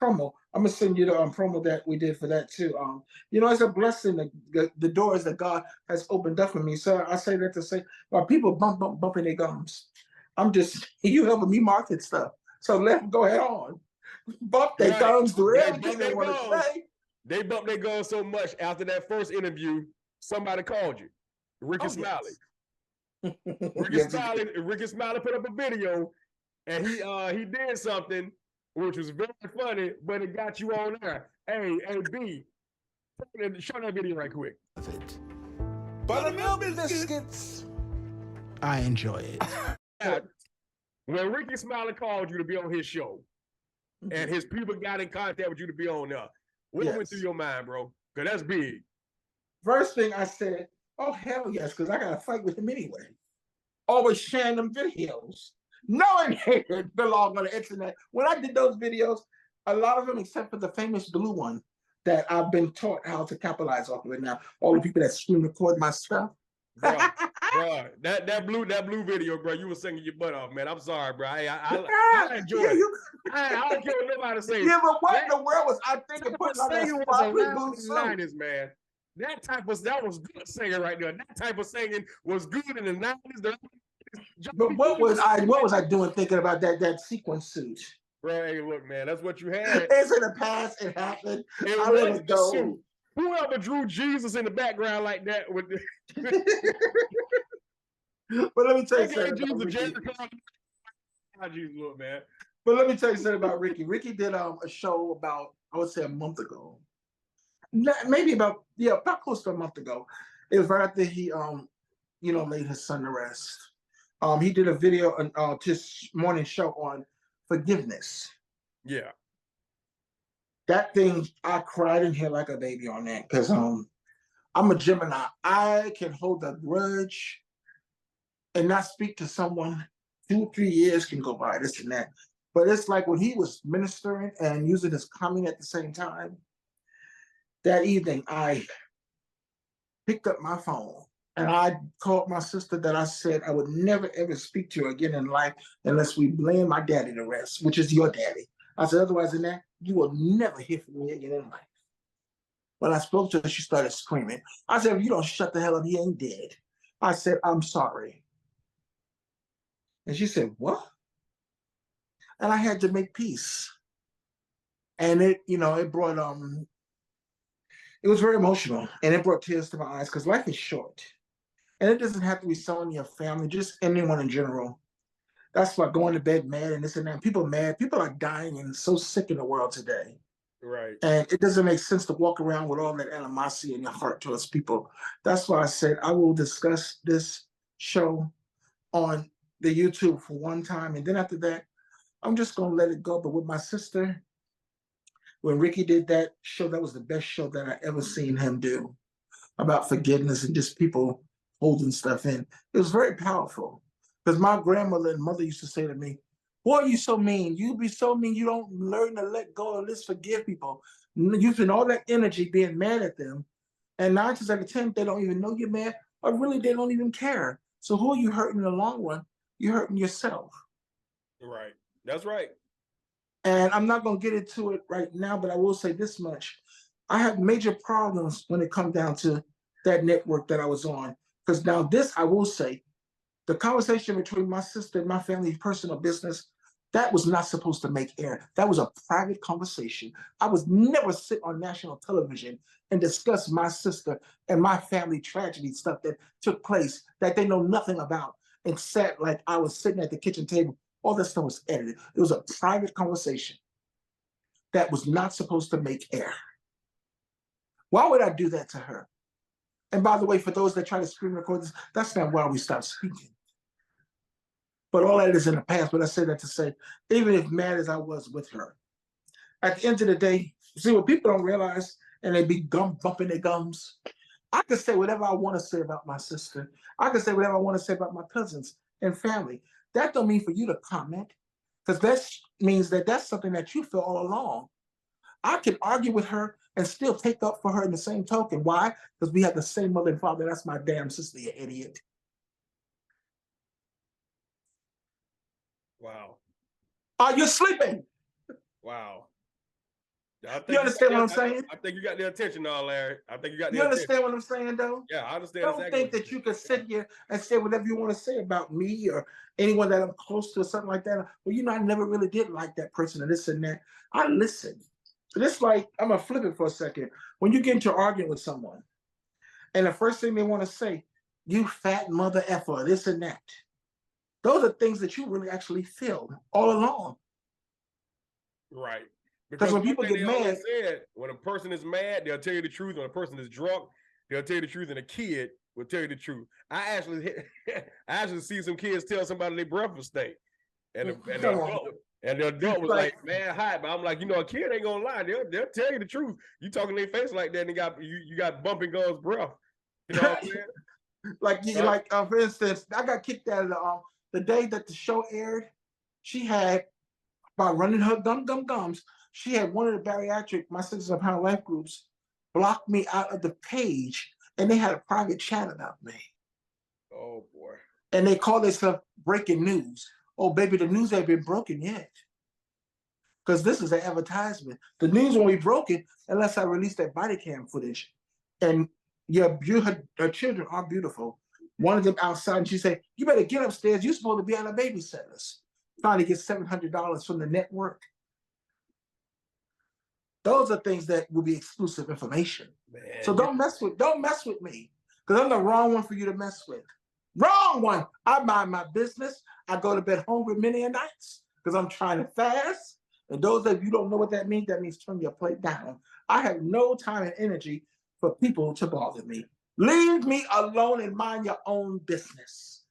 promo. I'm gonna send you the promo that we did for that too. It's a blessing, the doors that God has opened up for me. So I say that to say, while people bumping their gums, I'm just you helping me market stuff. So let them go ahead on, bump their gums, do everything they want to say. They bumped their gums so much after that first interview, somebody called you, Ricky Smiley. Yes. Ricky Smiley put up a video, and he did something which was very funny, but it got you on there. Hey, B, show that video right quick. Buttermilk biscuits. I enjoy it. When Ricky Smiley called you to be on his show, and his people got in contact with you to be on there, what went through your mind, bro? Because that's big. First thing I said, oh, hell yes, because I got to fight with him anyway. Always sharing them videos, knowing they belong on the internet. When I did those videos, a lot of them, except for the famous blue one that I've been taught how to capitalize off of it now, all the people that screen record my stuff. Bro, that blue video, bro, you were singing your butt off, man. I'm sorry, bro. I enjoy it. I don't care what nobody says. Yeah, but what in the world was I thinking putting on that sparkly blue suit? 90s, man. That was good singing right there. That type of singing was good in the 90s. But what was I doing thinking about that sequin suit? Bro, hey, look, man, that's what you had. It's in the past. It happened. I let it go. Whoever drew Jesus in the background like that with the But let me tell you something. Look, man. But let me tell you something about Ricky. Ricky did a show about, I would say, a month ago. Maybe about close to a month ago. It was right after he laid his son to rest. He did a video on his morning show on forgiveness. Yeah. That thing, I cried in here like a baby on that because I'm a Gemini. I can hold a grudge and not speak to someone. 2 or 3 years can go by, this and that. But it's like when he was ministering and using his comment at the same time, that evening I picked up my phone and I called my sister that I said I would never ever speak to her again in life unless we blame my daddy to rest, which is your daddy. I said, otherwise than that, you will never hear from me again in life. When I spoke to her, she started screaming. I said, if you don't shut the hell up, he ain't dead. I said, I'm sorry. And she said, what? And I had to make peace. And it brought, it was very emotional. And it brought tears to my eyes because life is short. And it doesn't have to be someone in your family, just anyone in general. That's why going to bed mad and this and that. People mad. People are dying and so sick in the world today. Right. And it doesn't make sense to walk around with all that animosity in your heart towards people. That's why I said I will discuss this show on the YouTube for one time. And then after that, I'm just going to let it go. But with my sister, when Ricky did that show, that was the best show that I ever seen him do about forgiveness and just people holding stuff in. It was very powerful. Because my grandmother and mother used to say to me, boy, you so mean. You be so mean. You don't learn to let go and let's forgive people. You spend all that energy being mad at them. And 9 times out of 10, they don't even know you're mad, or really they don't even care. So who are you hurting in the long run? You're hurting yourself. Right. That's right. And I'm not going to get into it right now, but I will say this much. I have major problems when it comes down to that network that I was on. Because now this, I will say, the conversation between my sister and my family's personal business, That was not supposed to make air. That was a private conversation. I was never sit on national television and discuss my sister and my family tragedy stuff that took place that they know nothing about and sat like I was sitting at the kitchen table. All that stuff was edited. It was a private conversation that was not supposed to make air. Why would I do that to her? And by the way, for those that try to screen record this, that's not why we stopped speaking. But all that is in the past. But I say that to say, even as mad as I was with her, at the end of the day, see what people don't realize, and they be bumping their gums. I can say whatever I want to say about my sister. I can say whatever I want to say about my cousins and family. That don't mean for you to comment, because that means that that's something that you feel all along. I can argue with her and still take up for her in the same token. Why? Because we have the same mother and father. That's my damn sister, you idiot. Wow. Are you sleeping? Wow. You understand what I'm saying? I think you got the attention now, Larry. I think you got the You attention. understand what I'm saying, though? Yeah, I understand. Don't exactly think that you can sit here and say whatever you want to say about me or anyone that I'm close to or something like that. Well, you know, I never really did like that person and this and that. I listen. It's like, I'm going to flip it for a second. When you get into arguing with someone and the first thing they want to say, you fat mother effer, this and that. Those are things that you really actually feel all along. Right. Because when people get mad, said, when a person is mad, they'll tell you the truth. When a person is drunk, they'll tell you the truth. And a kid will tell you the truth. I actually see some kids tell somebody their breath was stink. And the adult was like, man, hi. But I'm like, you know, a kid ain't gonna lie. They'll tell you the truth. You talking their face like that, and you got bumping gums breath. You know what I'm saying? like for instance, I got kicked out of the day that the show aired. She had, by running her gums, she had one of the bariatric, my Sisters of High Life groups, blocked me out of the page, and they had a private chat about me. Oh boy. And they call themselves breaking news. Oh baby, the news ain't been broken yet. Because this is an advertisement. The news won't be broken unless I release that body cam footage. And her children are beautiful. One of them outside, and she said, you better get upstairs. You're supposed to be on a babysitters. Trying to get $700 from the network. Those are things that will be exclusive information. Man, so don't mess with me. Because I'm the wrong one for you to mess with. Wrong one. I mind my business. I go to bed hungry many a nights because I'm trying to fast. And those of you don't know what that means turn your plate down. I have no time and energy for people to bother me. Leave me alone and mind your own business.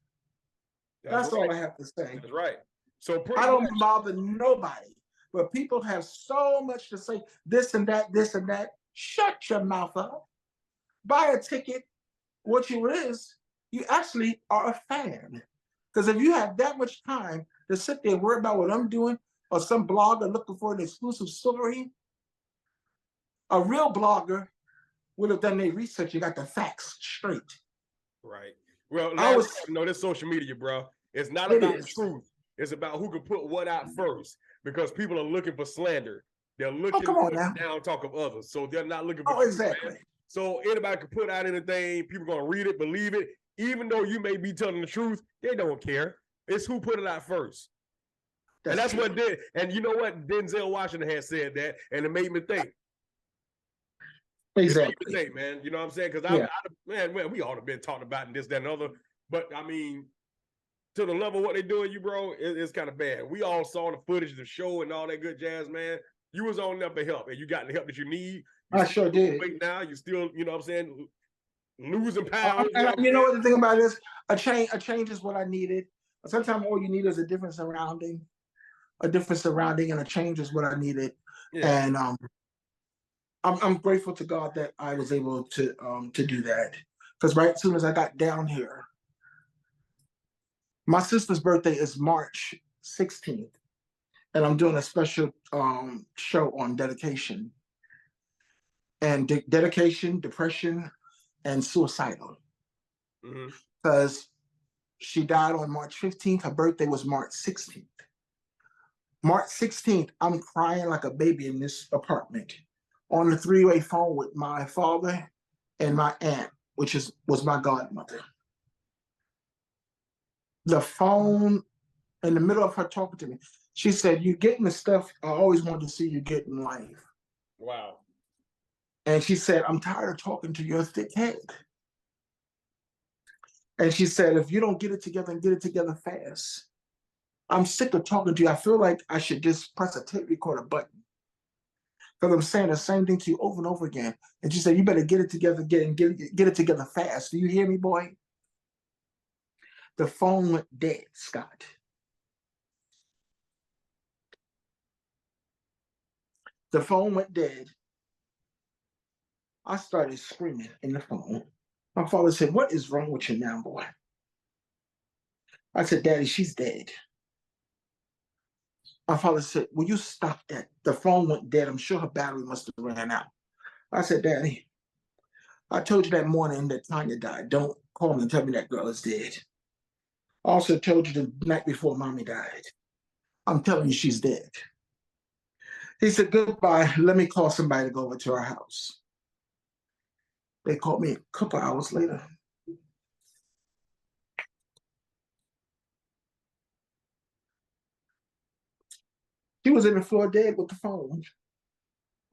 That's right. All I have to say. That's right. So I don't bother nobody. But people have so much to say, this and that, this and that. Shut your mouth up. Buy a ticket. What you is, you actually are a fan. Because if you have that much time to sit there and worry about what I'm doing, or some blogger looking for an exclusive story, a real blogger would have done their research. You got the facts straight. Right. Well, this social media, bro. It's not about truth. It's about who can put what out first, because people are looking for slander. They're looking for down talk of others. So they're not looking for exactly. Truth, so anybody can put out anything. People are going to read it, believe it. Even though you may be telling the truth, they don't care. It's who put it out first. That's what did. And you know what? Denzel Washington has said that, and it made me think. Exactly. It made me think, man. You know what I'm saying? Because man, we all have been talking about this, that, and other. But I mean, to the level of what they're doing, you bro, it's kind of bad. We all saw the footage of the show and all that good jazz, man. You was on there for help, and you got the help that you need. I sure did. Now you still, you know what I'm saying, losing power. You know what the thing about it is? A change is what I needed. Sometimes all you need is a different surrounding, and a change is what I needed. Yeah. And I'm grateful to God that I was able to do that. Because right as soon as I got down here, my sister's birthday is March 16th, and I'm doing a special show on dedication. And dedication, depression, and suicidal. Because she died on March 15th. Her birthday was March 16th. March 16th, I'm crying like a baby in this apartment on the three-way phone with my father and my aunt, which was my godmother. The phone, in the middle of her talking to me, She said, "You getting the stuff I always wanted to see you get in life." Wow. And she said, "I'm tired of talking to your thick head." And she said, "If you don't get it together and get it together fast, I'm sick of talking to you. I feel like I should just press a tape recorder button because I'm saying the same thing to you over and over again." And she said, "You better get it together, get it together fast. Do you hear me, boy?" The phone went dead, Scott. The phone went dead. I started screaming in the phone. My father said, "What is wrong with you now, boy?" I said, "Daddy, she's dead." My father said, "Will you stop that? The phone went dead. I'm sure her battery must have ran out." I said, "Daddy, I told you that morning that Tanya died. Don't call me and tell me that girl is dead. I also told you the night before Mommy died. I'm telling you she's dead." He said, "Goodbye. Let me call somebody to go over to our house." They called me a couple hours later. She was in the floor dead with the phone.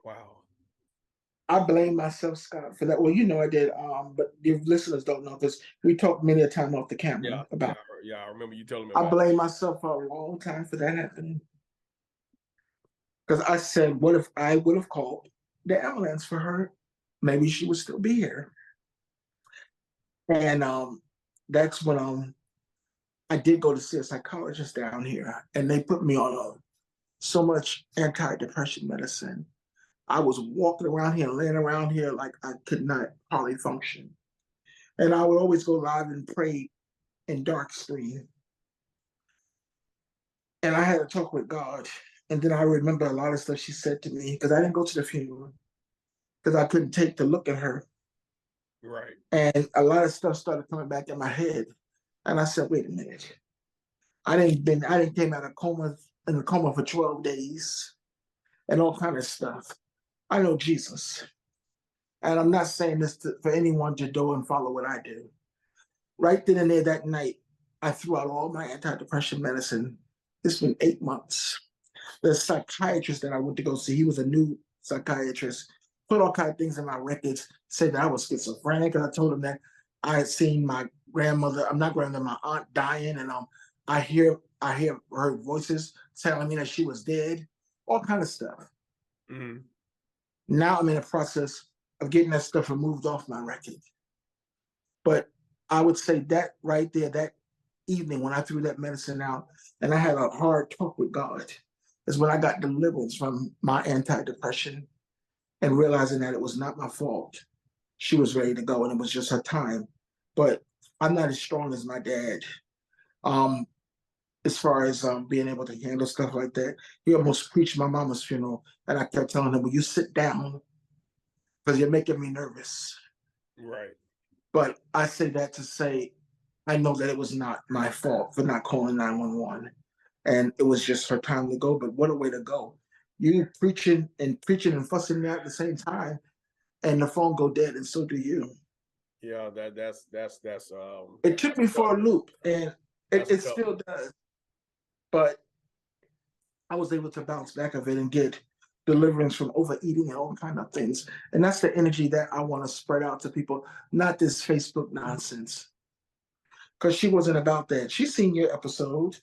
Wow. I blame myself, Scott, for that. Well, you know I did, but your listeners don't know because we talked many a time off the camera about. Yeah, I remember you telling me I about blame myself for a long time for that happening. Because I said, what if I would have called the ambulance for her? Maybe she would still be here. And that's when I did go to see a psychologist down here, and they put me on so much antidepressant medicine. I was walking around here, laying around here like I could not hardly function. And I would always go live and pray in dark screen. And I had to talk with God. And then I remember a lot of stuff she said to me because I didn't go to the funeral because I couldn't take the look at her. Right. And a lot of stuff started coming back in my head. And I said, wait a minute. I didn't came out of in a coma for 12 days and all kind of stuff. I know Jesus. And I'm not saying this for anyone to do and follow what I do. Right then and there that night, I threw out all my antidepressant medicine. It's been 8 months. The psychiatrist that I went to go see, he was a new psychiatrist, put all kinds of things in my records, said that I was schizophrenic. And I told him that I had seen my grandmother, I'm not grandmother, my aunt dying, and I hear her voices telling me that she was dead, all kind of stuff. Mm-hmm. Now I'm in the process of getting that stuff removed off my record. But I would say that right there, that evening when I threw that medicine out and I had a hard talk with God, is when I got deliverance from my antidepressant and realizing that it was not my fault. She was ready to go and it was just her time. But I'm not as strong as my dad. As far as being able to handle stuff like that. He almost preached my mama's funeral, and I kept telling him, "Will you sit down? Because you're making me nervous." Right. But I say that to say, I know that it was not my fault for not calling 911. And it was just her time to go. But what a way to go. You preaching and fussing at the same time, and the phone go dead, and so do you. Yeah, that's it took me for a loop, and it still does. But I was able to bounce back of it and get deliverance from overeating and all kind of things. And that's the energy that I want to spread out to people, not this Facebook nonsense. Because she wasn't about that. She's seen your episode.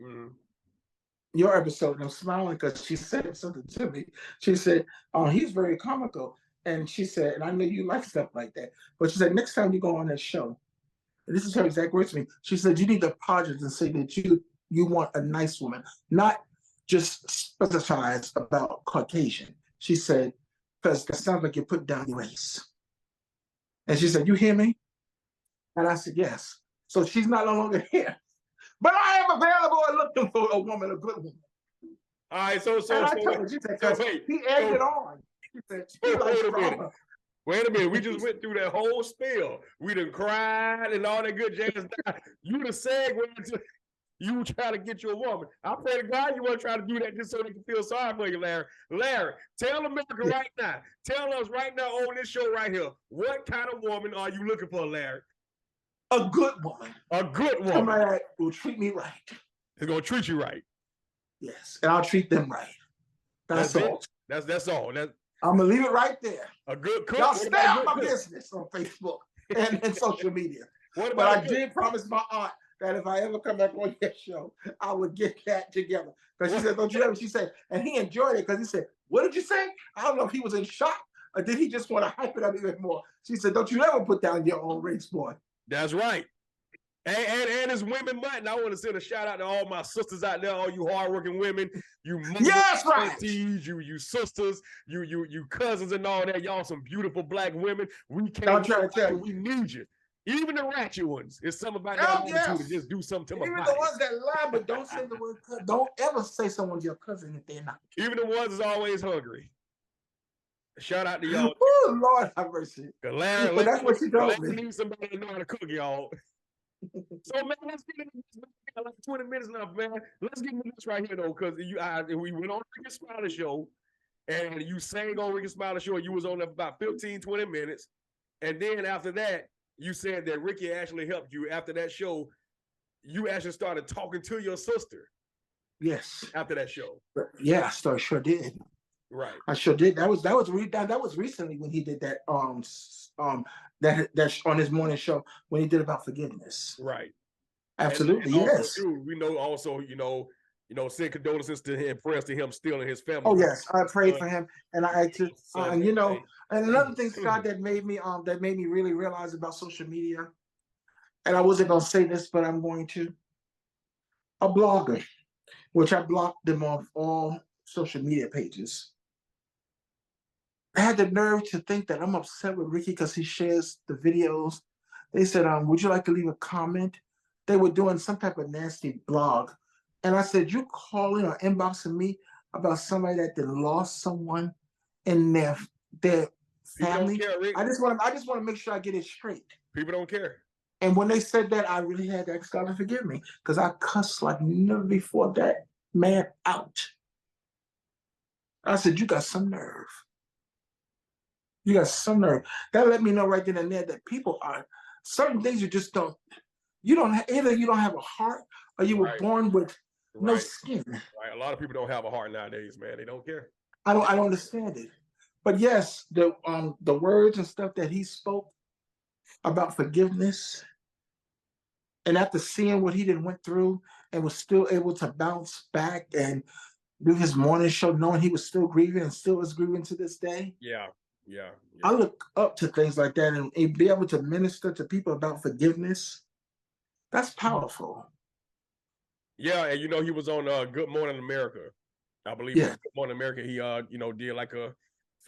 Mm-hmm. Your episode, and I'm smiling because she said something to me. She said, "Oh, he's very comical." And she said, and I know you like stuff like that. But she said, next time you go on that show, and this is her exact words to me, she said, you need to apologize and say that you want a nice woman, not just specifies about Caucasian. She said, because that sounds like you're putting down your race. And she said, you hear me? And I said, yes. So she's not no longer here. But I am available and looking for a woman, a good woman. All right, so I told her, she said, he egged it on. She said, she likes drama. Wait a minute, we just went through that whole spiel. We done cried and all that good jazz. You the segue into you try to get you a woman. I pray to God you want to try to do that just so they can feel sorry for you, Larry. Larry, tell America right now. Tell us right now on this show right here. What kind of woman are you looking for, Larry? A good woman. A good woman. Somebody that will treat me right. Is gonna treat you right. Yes, and I'll treat them right. That's all. That's all. I'm gonna leave it right there. A good cook. Y'all stay out my business on Facebook and social media. But I did promise my aunt that if I ever come back on your show, I would get that together. Because she said, don't you ever? She said, and he enjoyed it because he said, what did you say? I don't know if he was in shock or did he just want to hype it up even more? She said, don't you ever put down your own race, boy. That's right. And it's Women Month. And I want to send a shout out to all my sisters out there, all you hardworking women, you mothers, yes, right. aunties, you sisters, you cousins and all that. Y'all some beautiful black women. We can't. I'm trying to tell you. We need you. Even the ratchet ones. It's something about that attitude to just do something to even my the body. ones that lie, but don't say the word cousin. Don't ever say someone's your cousin if they're not. Even the ones that's always hungry. Shout out to y'all. Oh, Lord have mercy. Larry, but that's what she told me. We need somebody to know how to cook, y'all. So, man, let's get into this. We got like 20 minutes left, man. Let's get into this right here, though, because we went on Ricky Smiley show, and you sang on Ricky Smiley show, and you was on there for about 15, 20 minutes. And then after that, you said that Ricky actually helped you. After that show, you actually started talking to your sister. Yes. After that show. Yeah, I sure did. Right. I sure did. That was recently when he did that that on his morning show when he did about forgiveness. Right. Absolutely. And yes. Too, we know also, send condolences to him, prayers to him still in his family. Oh yes, I prayed for him, and I actually, and another thing, Scott, that made me really realize about social media, and I wasn't gonna say this, but I'm going to. A blogger, which I blocked them off all social media pages. I had the nerve to think that I'm upset with Ricky because he shares the videos. They said, would you like to leave a comment? They were doing some type of nasty blog. And I said, you calling or inboxing me about somebody that lost someone in their family? Care, I just want to make sure I get it straight. People don't care. And when they said that, I really had to ask God to forgive me because I cussed like never before that man out. I said, you got some nerve. You got some nerve. That let me know right then and there that people are, certain things you just don't, either you don't have a heart or you were born with no skin. Right. A lot of people don't have a heart nowadays, man. They don't care. I don't understand it. But yes, the words and stuff that he spoke about forgiveness, and after seeing what he went through and was still able to bounce back and do his morning show knowing he was still grieving and still is grieving to this day. Yeah. I look up to things like that and be able to minister to people about forgiveness. That's powerful. Yeah, and he was on Good Morning America. I believe Good Morning America. He did like a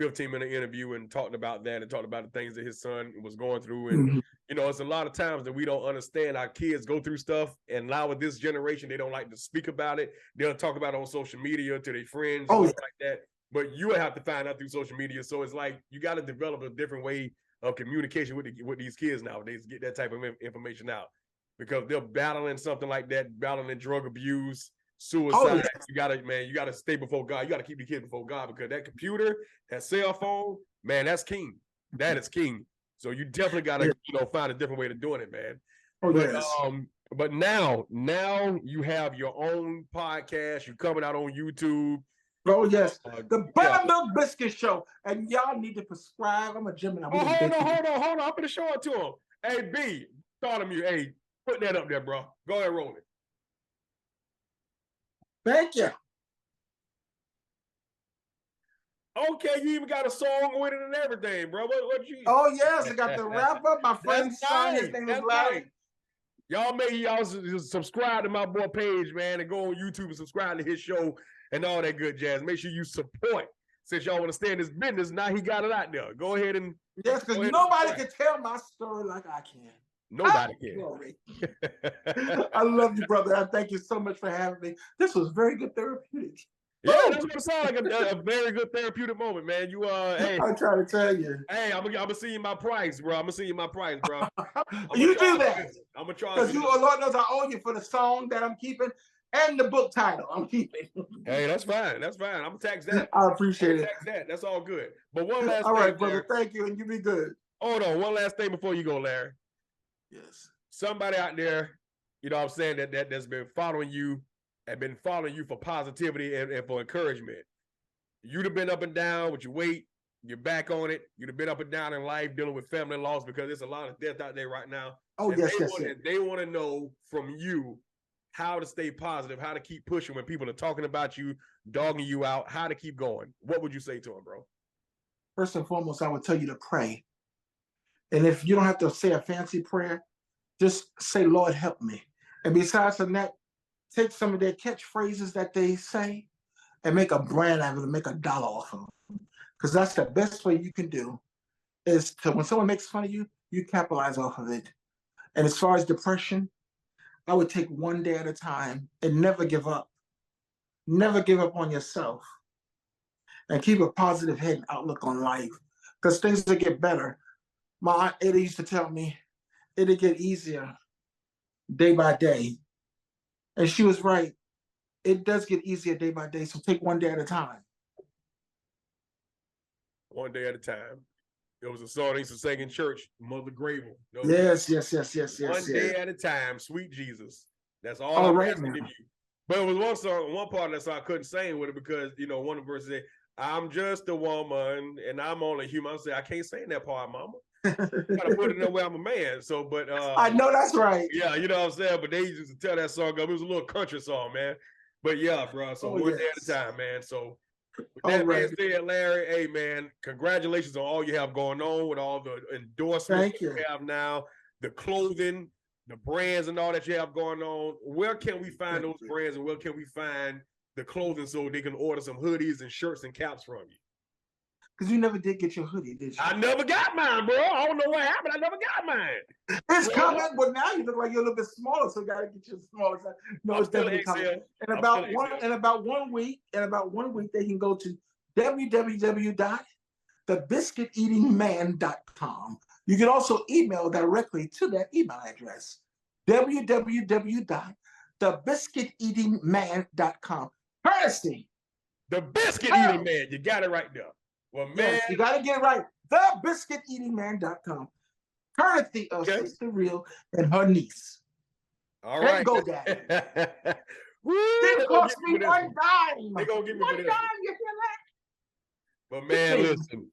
15-minute interview and talked about that and talked about the things that his son was going through. And it's a lot of times that we don't understand. Our kids go through stuff, and now with this generation, they don't like to speak about it. They'll talk about it on social media to their friends and stuff like that. But you have to find out through social media. So it's like you got to develop a different way of communication with these kids nowadays to get that type of information out. Because they're battling something like that, battling drug abuse, suicide. You gotta stay before God. You gotta keep the kids before God because that computer, that cell phone, man, that's king. That is king. So you definitely gotta, find a different way of doing it, man. But now you have your own podcast. You're coming out on YouTube. Oh yes, the Buttermilk Biscuit Show, and y'all need to subscribe. I'm a Gemini. Hold on. I'm gonna show it to him. Hey B, thought of you. Hey, put that up there, bro. Go ahead, roll it. Thank you. Okay, you even got a song with it and everything, bro. What you? Oh yes, I got the wrap up. My friend's son, his name is Larry. Y'all make y'all subscribe to my boy page, man, and go on YouTube and subscribe to his show and all that good jazz. Make sure you support. Since y'all want to stay in this business, now he got it out there. Go ahead and because nobody can tell my story like I can. Nobody can. I love you, brother. I thank you so much for having me. This was very good therapeutic. Yeah, that's what it sounds like a very good therapeutic moment, man. You hey, I'm trying to tell you. Hey, I'm gonna see you my price, bro. Bro. You do that. I'm gonna try. Because Lord knows I owe you for the song that I'm keeping and the book title I'm keeping. Hey, that's fine. I'm gonna tax that. I appreciate it. Tax that. That's all good. But one last all thing, right, brother. Larry. Thank you, and you be good. Hold on, one last thing before you go, Larry. Yes. Somebody out there, I'm saying that's been following you and been following you for positivity and for encouragement. You'd have been up and down with your weight. You're back on it. You'd have been up and down in life dealing with family loss because there's a lot of death out there right now. Oh, and yes. They want to know from you how to stay positive, how to keep pushing when people are talking about you, dogging you out, how to keep going. What would you say to them, bro? First and foremost, I would tell you to pray. And if you don't have to say a fancy prayer, just say, Lord, help me. And besides from that, take some of their catchphrases that they say and make a brand out of it and make $1 off of them. Because that's the best way you can do is to, when someone makes fun of you, you capitalize off of it. And as far as depression, I would take one day at a time and never give up. Never give up on yourself. And keep a positive head and outlook on life. Because things will get better. My Aunt Eddie used to tell me, it'll get easier day by day. And she was right. It does get easier day by day. So take one day at a time. One day at a time. There was a song they used to sing in church, Mother Gravel. Yes. One day at a time, sweet Jesus. That's all I'm asking of you. But it was one song, one part of that song I couldn't sing with it because, you know, one of the verses said, I'm just a woman and I'm only human. I said, I can't sing that part, mama. You gotta put it in there where I'm a man. So, but I know that's right. Yeah, you know what I'm saying? But they used to tell that song up. It was a little country song, man. But yeah, bro. So one day at a time, man. So with that being said, Larry, hey man, congratulations on all you have going on with all the endorsements you have now, the clothing, the brands and all that you have going on. Where can we find those brands and where can we find the clothing so they can order some hoodies and shirts and caps from you? Because you never did get your hoodie, did you? I never got mine, bro. I don't know what happened. I never got mine. It's coming, but now you look like you're a little bit smaller, so you gotta get you smaller. No, it's definitely coming. In about 1 week, they can go to www.thebiscuiteatingman.com. You can also email directly to that email address. www.thebiscuiteatingman.com. Courtesy. The Biscuit Eating Man. You got it right there. Well, man. Yes, you got to get it right. Thebiscuiteatingman.com. Courtesy of Sister Real and her niece. All right. Go, Daddy. It cost me $1. They're going to give me $1. You hear that? But, man, listen.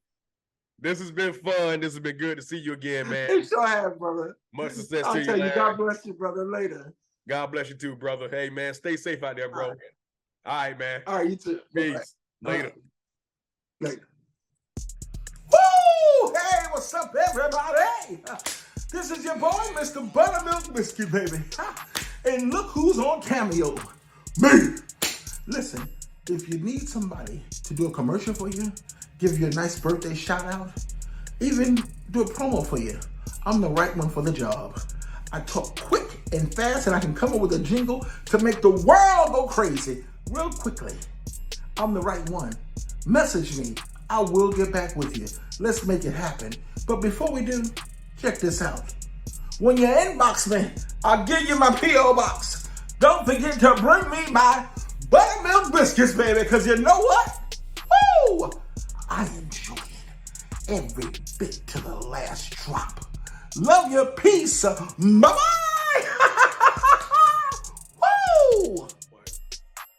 This has been fun. This has been good to see you again, man. It sure have, brother. Much success I'll to you, tell you, Larry. God bless you, brother, later. God bless you too, brother. Hey, man, stay safe out there, bro. All right, man. All right, you too. Peace. Later. Later. Woo! Hey, what's up, everybody? This is your boy, Mr. Buttermilk Biscuit, baby. And look who's on Cameo. Me. Listen, if you need somebody to do a commercial for you, give you a nice birthday shout out, even do a promo for you, I'm the right one for the job. I talk quick and fast, and I can come up with a jingle to make the world go crazy real quickly. I'm the right one. Message me. I will get back with you. Let's make it happen. But before we do, check this out. When you inbox me, I'll give you my P.O. box. Don't forget to bring me my buttermilk biscuits, baby, because you know what? Woo! I enjoy it every bit to the last drop. Love your peace. Bye-bye. Woo!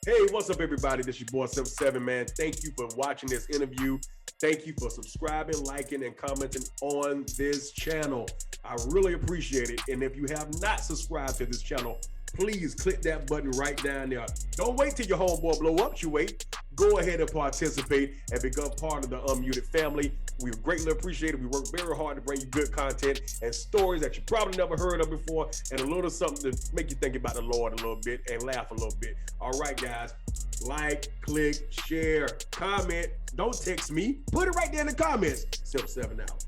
Hey, what's up, everybody? This is your boy, 77, man. Thank you for watching this interview. Thank you for subscribing, liking, and commenting on this channel. I really appreciate it. And if you have not subscribed to this channel, please click that button right down there. Don't wait till your homeboy blow up. You wait. Go ahead and participate and become part of the Unmuted family. We greatly appreciate it. We work very hard to bring you good content and stories that you probably never heard of before, and a little something to make you think about the Lord a little bit and laugh a little bit. All right, guys. Like, click, share, comment. Don't text me. Put it right there in the comments. 7 out.